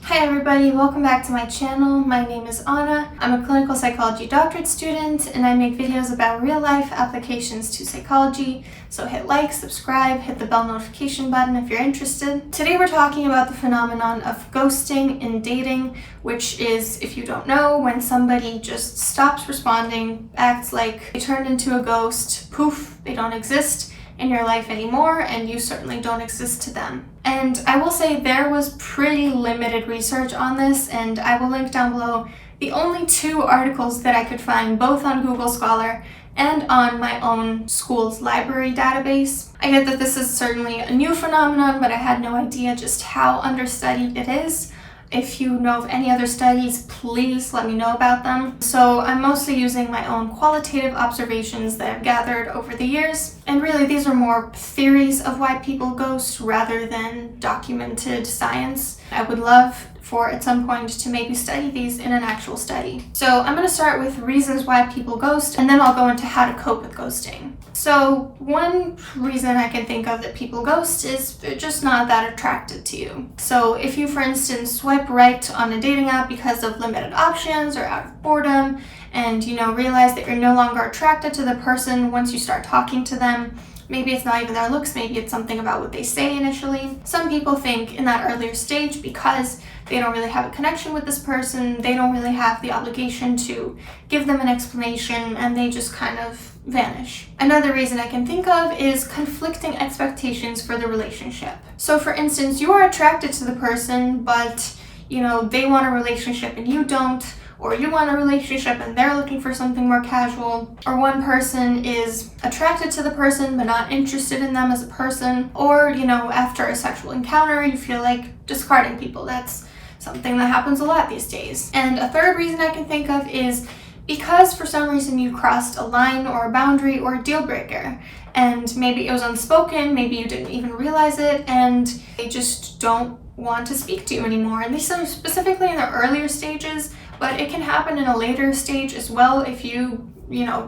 Hi everybody, welcome back to my channel. My name is Anna. I'm a clinical psychology doctorate student and I make videos about real life applications to psychology. So hit like, subscribe, hit the bell notification button if you're interested. Today we're talking about the phenomenon of ghosting in dating, which is, if you don't know, when somebody just stops responding, acts like they turned into a ghost, poof, they don't exist in your life anymore, and you certainly don't exist to them. And I will say there was pretty limited research on this, and I will link down below the only 2 articles that I could find, both on Google Scholar and on my own school's library database. I get that this is certainly a new phenomenon, but I had no idea just how understudied it is. If you know of any other studies, please let me know about them. So I'm mostly using my own qualitative observations that I've gathered over the years. And really, these are more theories of why people ghost rather than documented science. I would love for at some point to maybe study these in an actual study. So I'm going to start with reasons why people ghost, and then I'll go into how to cope with ghosting. So one reason I can think of that people ghost is they're just not that attracted to you. So if you, for instance, swipe right on a dating app because of limited options or out of boredom, and realize that you're no longer attracted to the person once you start talking to them. Maybe it's not even their looks, maybe it's something about what they say initially. Some people think in that earlier stage, because they don't really have a connection with this person, they don't really have the obligation to give them an explanation, and they just kind of vanish. Another reason I can think of is conflicting expectations for the relationship. So for instance, you are attracted to the person, but they want a relationship and you don't, or you want a relationship and they're looking for something more casual, or one person is attracted to the person but not interested in them as a person, or after a sexual encounter you feel like discarding people. That's something that happens a lot these days. And a third reason I can think of is because for some reason you crossed a line or a boundary or a deal breaker, and maybe it was unspoken, maybe you didn't even realize it, and they just don't want to speak to you anymore. And these are specifically in the earlier stages, but it can happen in a later stage as well. If you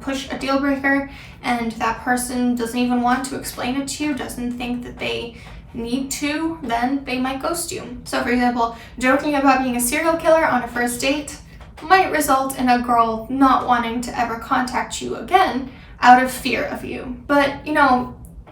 push a deal breaker and that person doesn't even want to explain it to you, doesn't think that they need to, then they might ghost you. So for example, joking about being a serial killer on a first date might result in a girl not wanting to ever contact you again out of fear of you. But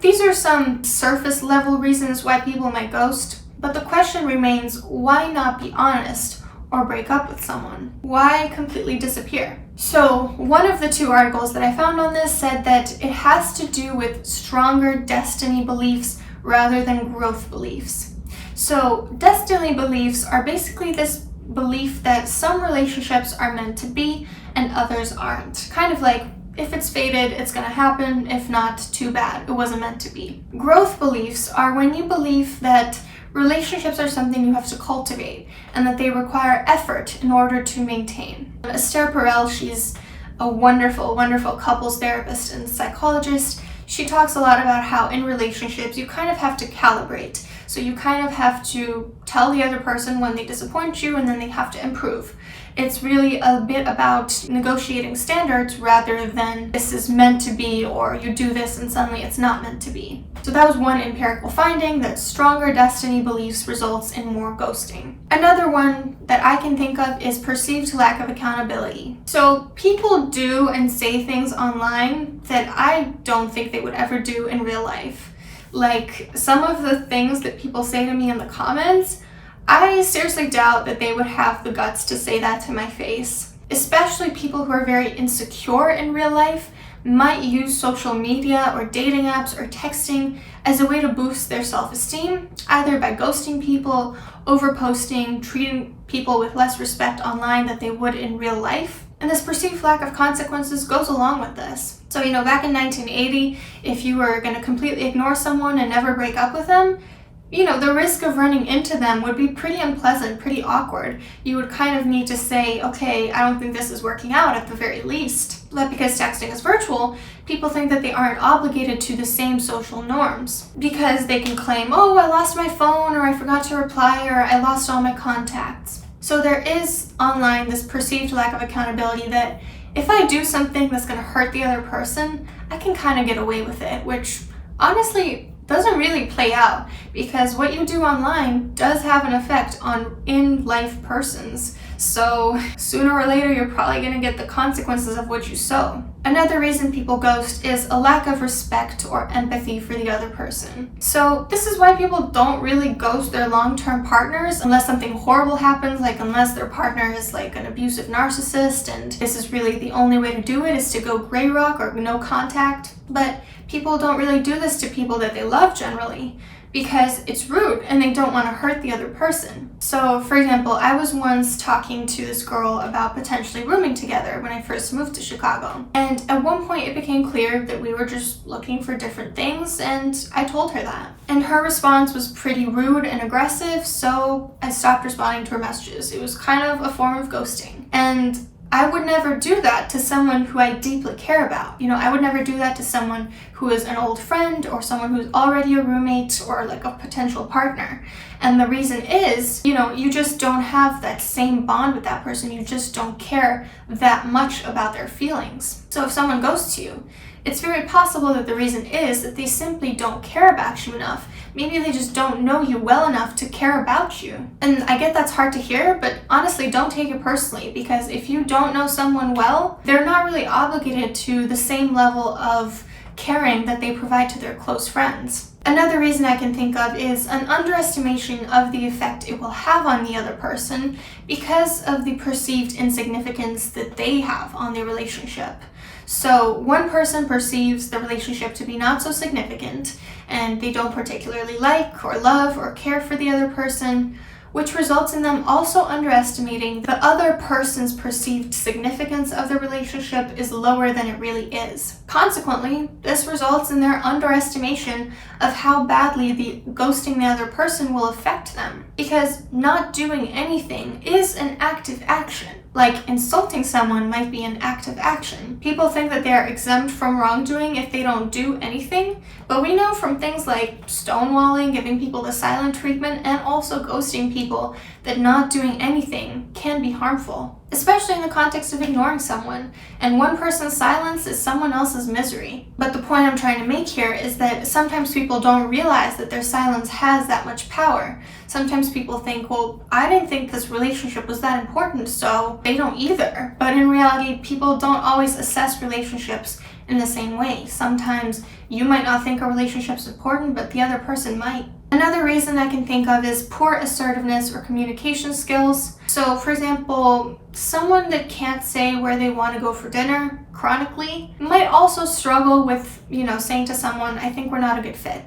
these are some surface level reasons why people might ghost. But the question remains, why not be honest or break up with someone? Why completely disappear? So one of the 2 articles that I found on this said that it has to do with stronger destiny beliefs rather than growth beliefs. So destiny beliefs are basically this belief that some relationships are meant to be and others aren't. Kind of like, if it's fated, it's gonna happen. If not, too bad, it wasn't meant to be. Growth beliefs are when you believe that relationships are something you have to cultivate and that they require effort in order to maintain. Esther Perel, she's a wonderful, wonderful couples therapist and psychologist. She talks a lot about how in relationships you kind of have to calibrate. So you kind of have to tell the other person when they disappoint you, and then they have to improve. It's really a bit about negotiating standards rather than this is meant to be, or you do this and suddenly it's not meant to be. So that was one empirical finding, that stronger destiny beliefs results in more ghosting. Another one that I can think of is perceived lack of accountability. So people do and say things online that I don't think they would ever do in real life. Like some of the things that people say to me in the comments, I seriously doubt that they would have the guts to say that to my face. Especially people who are very insecure in real life might use social media or dating apps or texting as a way to boost their self-esteem, either by ghosting people, overposting, treating people with less respect online than they would in real life. And this perceived lack of consequences goes along with this. So, back in 1980, if you were going to completely ignore someone and never break up with them, the risk of running into them would be pretty unpleasant, pretty awkward. You would kind of need to say, okay, I don't think this is working out at the very least. But because texting is virtual, people think that they aren't obligated to the same social norms because they can claim, oh, I lost my phone, or I forgot to reply, or I lost all my contacts. So there is online this perceived lack of accountability that if I do something that's going to hurt the other person, I can kind of get away with it, which honestly doesn't really play out, because what you do online does have an effect on in-life persons. So sooner or later, you're probably going to get the consequences of what you sow. Another reason people ghost is a lack of respect or empathy for the other person. So this is why people don't really ghost their long-term partners unless something horrible happens, like unless their partner is like an abusive narcissist and this is really the only way to do it is to go gray rock or no contact. But people don't really do this to people that they love generally, because it's rude and they don't want to hurt the other person. So, for example, I was once talking to this girl about potentially rooming together when I first moved to Chicago. And at one point it became clear that we were just looking for different things, and I told her that. And her response was pretty rude and aggressive, so I stopped responding to her messages. It was kind of a form of ghosting. And I would never do that to someone who I deeply care about. I would never do that to someone who is an old friend or someone who's already a roommate or like a potential partner. And the reason is, you just don't have that same bond with that person. You just don't care that much about their feelings. So if someone ghosts you, it's very possible that the reason is that they simply don't care about you enough. Maybe they just don't know you well enough to care about you. And I get that's hard to hear, but honestly, don't take it personally, because if you don't know someone well, they're not really obligated to the same level of caring that they provide to their close friends. Another reason I can think of is an underestimation of the effect it will have on the other person because of the perceived insignificance that they have on the relationship. So one person perceives the relationship to be not so significant, and they don't particularly like or love or care for the other person, which results in them also underestimating the other person's perceived significance of the relationship is lower than it really is. Consequently, this results in their underestimation of how badly the ghosting the other person will affect them. Because not doing anything is an active action. Like insulting someone might be an active action. People think that they are exempt from wrongdoing if they don't do anything, but we know from things like stonewalling, giving people the silent treatment, and also ghosting people that not doing anything can be harmful, especially in the context of ignoring someone. And one person's silence is someone else's misery. But the point I'm trying to make here is that sometimes people don't realize that their silence has that much power. Sometimes people think, well, I didn't think this relationship was that important, so they don't either. But in reality, people don't always assess relationships in the same way. Sometimes you might not think a relationship's important, but the other person might. Another reason I can think of is poor assertiveness or communication skills. So, for example, someone that can't say where they want to go for dinner chronically might also struggle with, saying to someone, I think we're not a good fit.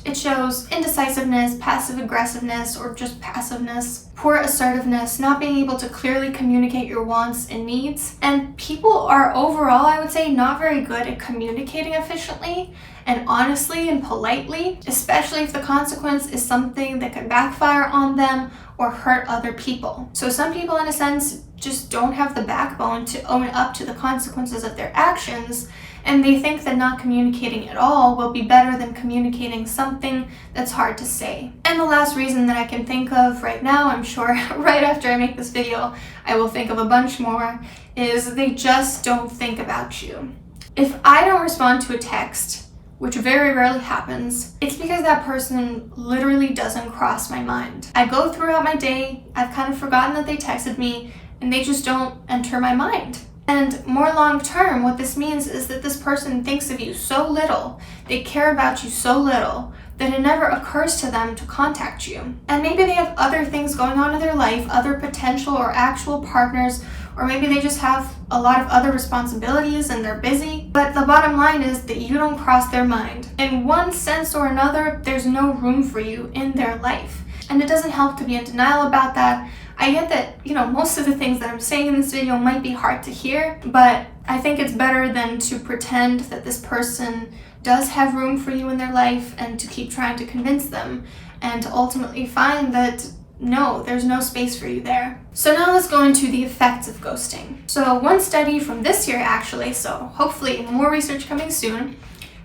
It shows indecisiveness, passive aggressiveness, or just passiveness, poor assertiveness, not being able to clearly communicate your wants and needs. And people are overall, I would say, not very good at communicating efficiently and honestly and politely, especially if the consequence is something that can backfire on them or hurt other people. So some people, in a sense, just don't have the backbone to own up to the consequences of their actions, and they think that not communicating at all will be better than communicating something that's hard to say. And the last reason that I can think of right now, I'm sure right after I make this video, I will think of a bunch more, is they just don't think about you. If I don't respond to a text, which very rarely happens, it's because that person literally doesn't cross my mind. I go throughout my day, I've kind of forgotten that they texted me, and they just don't enter my mind. And more long term, what this means is that this person thinks of you so little, they care about you so little, that it never occurs to them to contact you. And maybe they have other things going on in their life, other potential or actual partners, or maybe they just have a lot of other responsibilities and they're busy. But the bottom line is that you don't cross their mind. In one sense or another, there's no room for you in their life. And it doesn't help to be in denial about that. I get that, most of the things that I'm saying in this video might be hard to hear, but I think it's better than to pretend that this person does have room for you in their life and to keep trying to convince them and to ultimately find that no, there's no space for you there. So now let's go into the effects of ghosting. So one study from this year actually, so hopefully more research coming soon,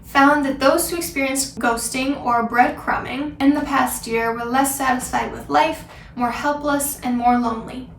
found that those who experienced ghosting or breadcrumbing in the past year were less satisfied with life, more helpless, and more lonely.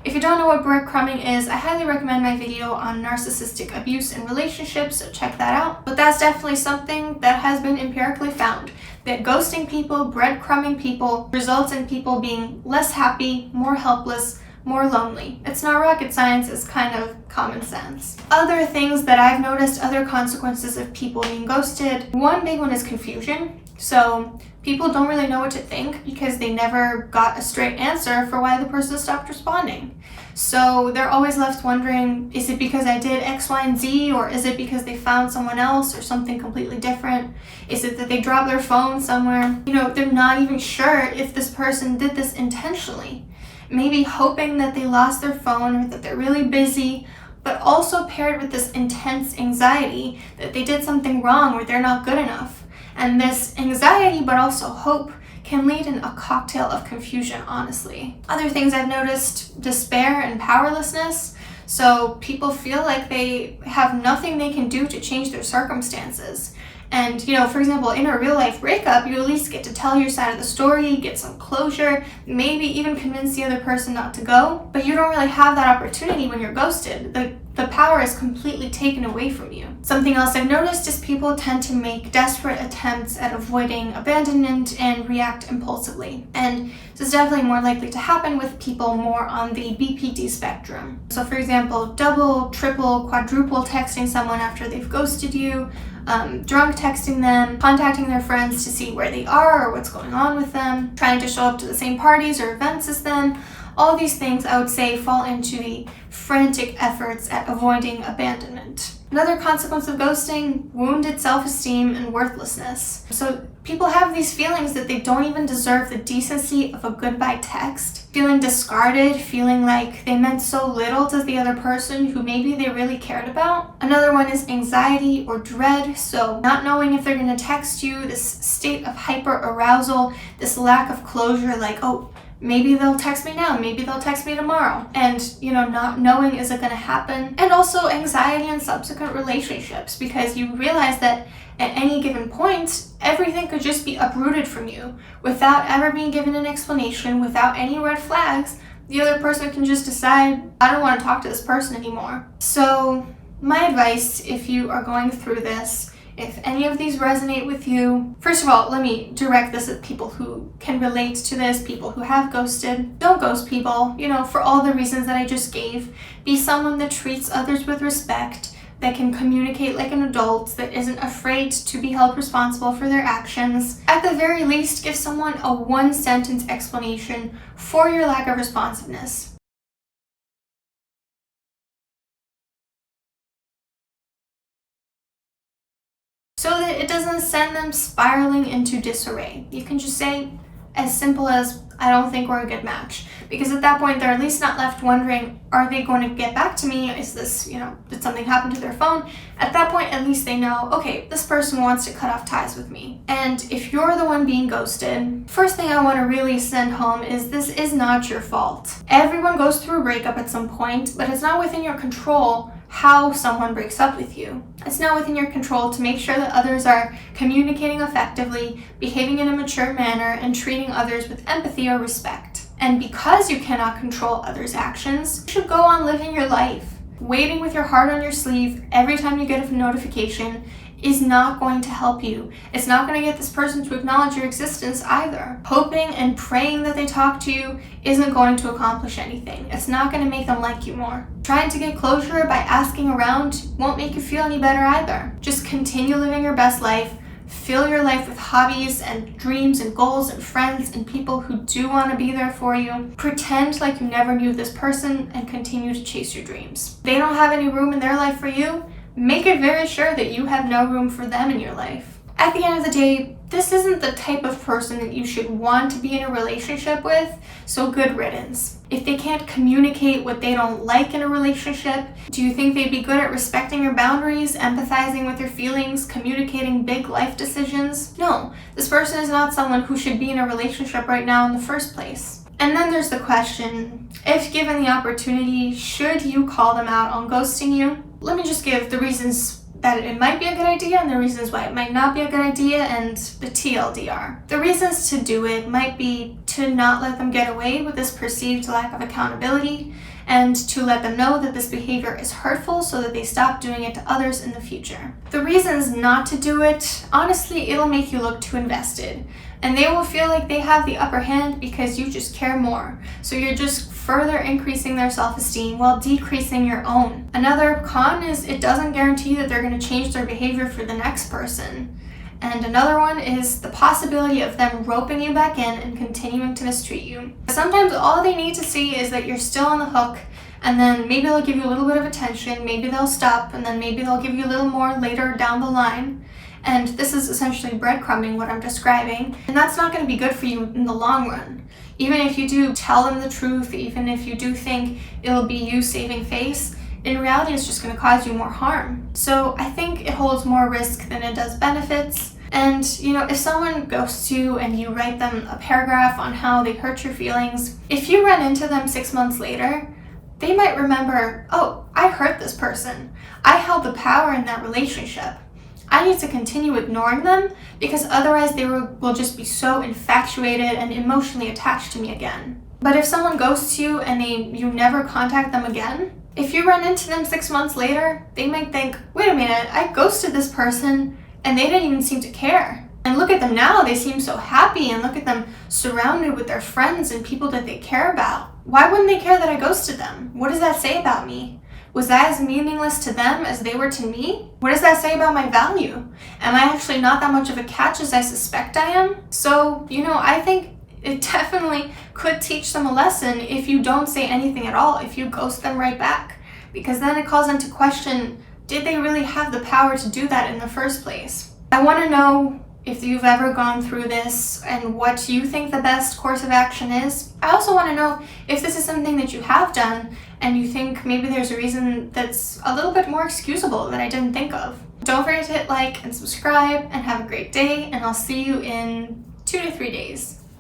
If you don't know what breadcrumbing is, I highly recommend my video on narcissistic abuse in relationships, so check that out. But that's definitely something that has been empirically found, that ghosting people, breadcrumbing people, results in people being less happy, more helpless, more lonely. It's not rocket science, it's kind of common sense. Other things that I've noticed, other consequences of people being ghosted, one big one is confusion. So people don't really know what to think because they never got a straight answer for why the person stopped responding. So they're always left wondering, is it because I did X, Y, and Z, or is it because they found someone else or something completely different? Is it that they dropped their phone somewhere? They're not even sure if this person did this intentionally. Maybe hoping that they lost their phone or that they're really busy, but also paired with this intense anxiety that they did something wrong or they're not good enough. And this anxiety, but also hope, can lead in a cocktail of confusion, honestly. Other things I've noticed, despair and powerlessness. So people feel like they have nothing they can do to change their circumstances. And, for example, in a real life breakup, you at least get to tell your side of the story, get some closure, maybe even convince the other person not to go. But you don't really have that opportunity when you're ghosted. The power is completely taken away from you. Something else I've noticed is people tend to make desperate attempts at avoiding abandonment and react impulsively. And this is definitely more likely to happen with people more on the BPD spectrum. So for example, double, triple, quadruple texting someone after they've ghosted you, drunk texting them, contacting their friends to see where they are or what's going on with them, trying to show up to the same parties or events as them. All these things, I would say, fall into the frantic efforts at avoiding abandonment. Another consequence of ghosting, wounded self-esteem and worthlessness. So people have these feelings that they don't even deserve the decency of a goodbye text, feeling discarded, feeling like they meant so little to the other person who maybe they really cared about. Another one is anxiety or dread, so not knowing if they're going to text you, this state of hyper arousal, this lack of closure, like, oh, maybe they'll text me now, maybe they'll text me tomorrow. And, not knowing, is it going to happen? And also anxiety in subsequent relationships, because you realize that at any given point, everything could just be uprooted from you without ever being given an explanation, without any red flags. The other person can just decide, I don't want to talk to this person anymore. So my advice, if you are going through this, if any of these resonate with you, first of all, let me direct this at people who can relate to this, people who have ghosted. Don't ghost people, for all the reasons that I just gave. Be someone that treats others with respect, that can communicate like an adult, that isn't afraid to be held responsible for their actions. At the very least, give someone a one-sentence explanation for your lack of responsiveness. So that it doesn't send them spiraling into disarray. You can just say as simple as, I don't think we're a good match. Because at that point, they're at least not left wondering, are they going to get back to me? Is this, did something happen to their phone? At that point, at least they know, okay, this person wants to cut off ties with me. And if you're the one being ghosted, first thing I want to really send home is this is not your fault. Everyone goes through a breakup at some point, but it's not within your control how someone breaks up with you. It's not within your control to make sure that others are communicating effectively, behaving in a mature manner, and treating others with empathy or respect. And because you cannot control others' actions, you should go on living your life. Waiting with your heart on your sleeve every time you get a notification is not going to help you. It's not going to get this person to acknowledge your existence either. Hoping and praying that they talk to you isn't going to accomplish anything. It's not going to make them like you more. Trying to get closure by asking around won't make you feel any better either. Just continue living your best life. Fill your life with hobbies and dreams and goals and friends and people who do want to be there for you. Pretend like you never knew this person and continue to chase your dreams. If they don't have any room in their life for you, make it very sure that you have no room for them in your life. At the end of the day, this isn't the type of person that you should want to be in a relationship with, so good riddance. If they can't communicate what they don't like in a relationship, do you think they'd be good at respecting your boundaries, empathizing with your feelings, communicating big life decisions? No, this person is not someone who should be in a relationship right now in the first place. And then there's the question, if given the opportunity, should you call them out on ghosting you? Let me just give the reasons that it might be a good idea and the reasons why it might not be a good idea, and the TLDR. The reasons to do it might be to not let them get away with this perceived lack of accountability, and to let them know that this behavior is hurtful so that they stop doing it to others in the future. The reasons not to do it, honestly, it'll make you look too invested, and they will feel like they have the upper hand because you just care more. So you're just further increasing their self-esteem while decreasing your own. Another con is it doesn't guarantee that they're going to change their behavior for the next person. And another one is the possibility of them roping you back in and continuing to mistreat you. Sometimes all they need to see is that you're still on the hook, and then maybe they'll give you a little bit of attention, maybe they'll stop, and then maybe they'll give you a little more later down the line. And this is essentially breadcrumbing what I'm describing, and that's not going to be good for you in the long run. Even if you do tell them the truth, even if you do think it'll be you saving face, in reality it's just going to cause you more harm. So I think it holds more risk than it does benefits. And if someone ghosts you and you write them a paragraph on how they hurt your feelings, if you run into them 6 months later, they might remember, oh, I hurt this person. I held the power in that relationship. I need to continue ignoring them because otherwise they will just be so infatuated and emotionally attached to me again. But if someone ghosts you and you never contact them again, if you run into them 6 months later, they might think, wait a minute, I ghosted this person and they didn't even seem to care. And look at them now, they seem so happy, and look at them surrounded with their friends and people that they care about. Why wouldn't they care that I ghosted them? What does that say about me? Was that as meaningless to them as they were to me? What does that say about my value? Am I actually not that much of a catch as I suspect I am? So, I think it definitely could teach them a lesson if you don't say anything at all, if you ghost them right back. Because then it calls into question, did they really have the power to do that in the first place? I want to know if you've ever gone through this and what you think the best course of action is. I also want to know if this is something that you have done and you think maybe there's a reason that's a little bit more excusable that I didn't think of. Don't forget to hit like and subscribe, and have a great day, and I'll see you in 2 to 3 days.